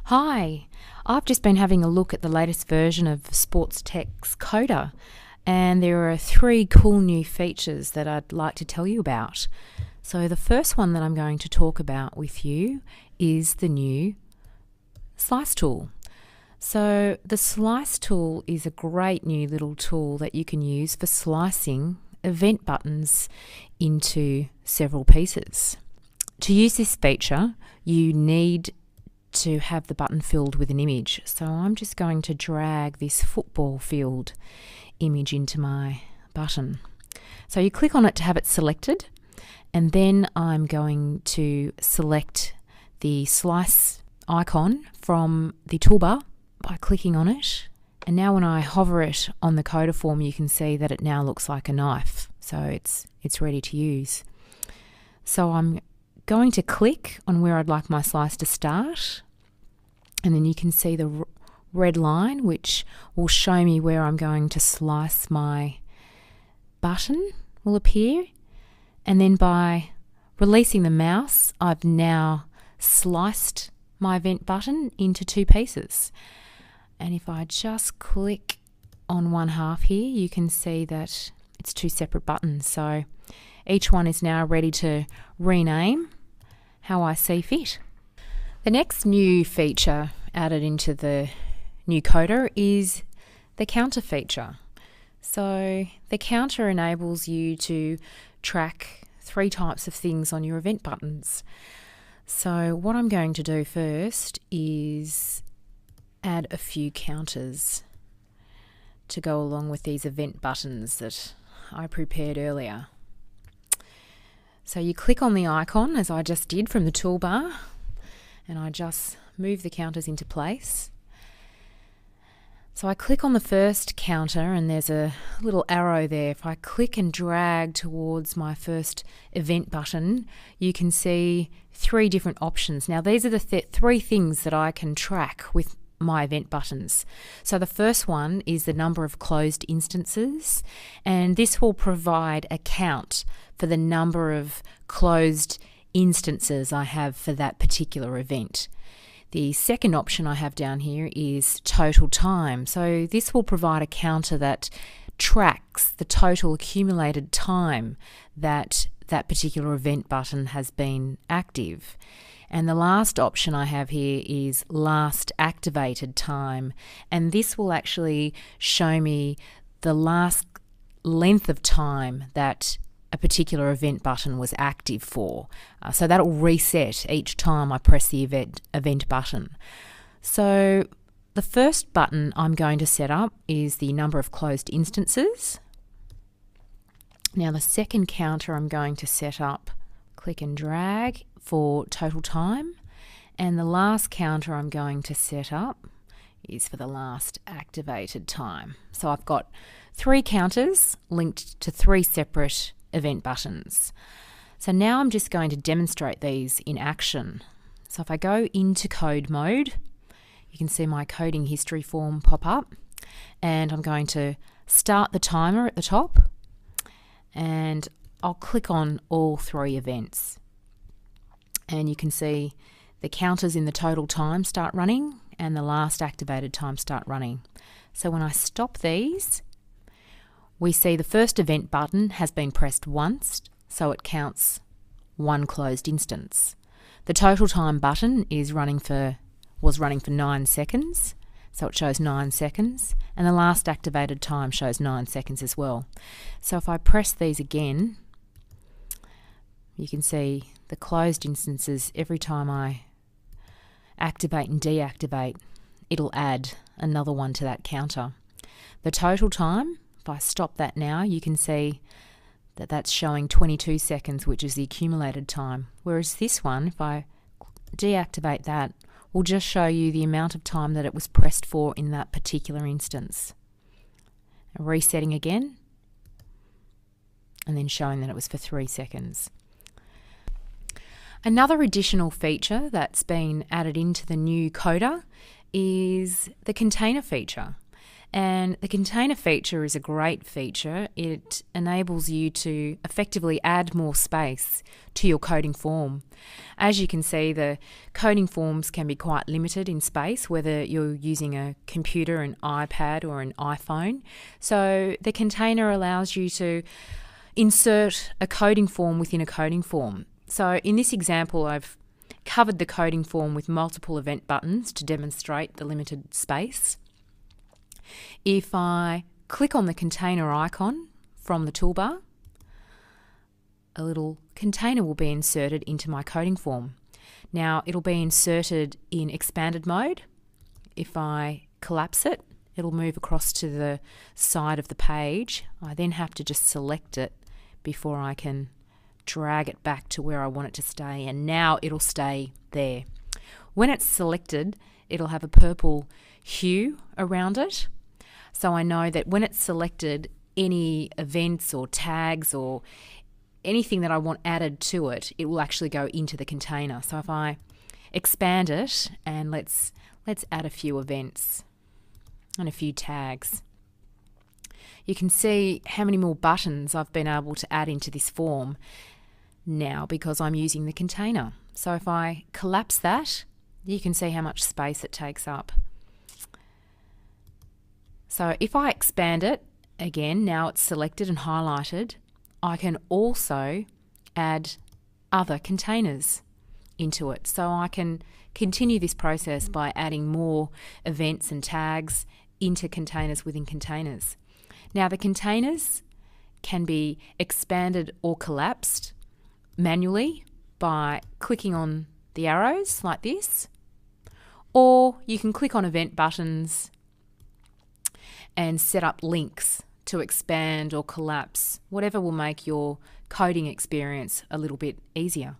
Hi, I've just been having a look at the latest version of Sports Tech's CODA, and there are three cool new features that I'd like to tell you about. So the first one that I'm going to talk about with you is the new slice tool. So the slice tool is a great new little tool that you can use for slicing event buttons into several pieces. To use this feature, you need to have the button filled with an image. So I'm just going to drag this football field image into my button. So you click on it to have it selected, and then I'm going to select the slice icon from the toolbar by clicking on it. And now when I hover it on the CODA form, you can see that it now looks like a knife. So it's ready to use. So I'm going to click on where I'd like my slice to start, and then you can see the red line which will show me where I'm going to slice my button will appear, and then by releasing the mouse I've now sliced my event button into two pieces. And if I just click on one half here, you can see that it's two separate buttons, so each one is now ready to rename how I see fit. The next new feature added into the new CODA is the counter feature. So the counter enables you to track three types of things on your event buttons. So what I'm going to do first is add a few counters to go along with these event buttons that I prepared earlier. So you click on the icon as I just did from the toolbar, and I just move the counters into place. So I click on the first counter and there's a little arrow there. If I click and drag towards my first event button, you can see three different options. Now these are the three things that I can track with my event buttons. So the first one is the number of closed instances, and this will provide a count for the number of closed instances I have for that particular event. The second option I have down here is total time. So this will provide a counter that tracks the total accumulated time that that particular event button has been active. And the last option I have here is last activated time, and this will actually show me the last length of time that a particular event button was active for. So that'll reset each time I press the event button. So the first button I'm going to set up is the number of closed instances. Now the second counter I'm going to set up, click and drag, for total time, and the last counter I'm going to set up is for the last activated time. So I've got three counters linked to three separate event buttons. So now I'm just going to demonstrate these in action. So if I go into code mode, you can see my coding history form pop up, and I'm going to start the timer at the top, and I'll click on all three events. And you can see the counters in the total time start running and the last activated time start running. So when I stop these, we see the first event button has been pressed once, so it counts one closed instance. The total time button was running for 9 seconds, so it shows 9 seconds, and the last activated time shows 9 seconds as well. So if I press these again, you can see the closed instances. Every time I activate and deactivate, it'll add another one to that counter. The total time, if I stop that now, you can see that that's showing 22 seconds, which is the accumulated time. Whereas this one, if I deactivate that, will just show you the amount of time that it was pressed for in that particular instance. Resetting again, and then showing that it was for 3 seconds. Another additional feature that's been added into the new CODA is the container feature. And the container feature is a great feature. It enables you to effectively add more space to your coding form. As you can see, the coding forms can be quite limited in space, whether you're using a computer, an iPad, or an iPhone. So the container allows you to insert a coding form within a coding form. So in this example, I've covered the coding form with multiple event buttons to demonstrate the limited space. If I click on the container icon from the toolbar, a little container will be inserted into my coding form. Now, it'll be inserted in expanded mode. If I collapse it, it'll move across to the side of the page. I then have to just select it before I can drag it back to where I want it to stay, and now it'll stay there. When it's selected, it'll have a purple hue around it. So I know that when it's selected, any events or tags or anything that I want added to it, it will actually go into the container. So if I expand it and let's add a few events and a few tags, you can see how many more buttons I've been able to add into this form now because I'm using the container. So if I collapse that, you can see how much space it takes up. So if I expand it, again, now it's selected and highlighted, I can also add other containers into it. So I can continue this process by adding more events and tags into containers within containers. Now the containers can be expanded or collapsed manually by clicking on the arrows like this, or you can click on event buttons and set up links to expand or collapse, whatever will make your coding experience a little bit easier.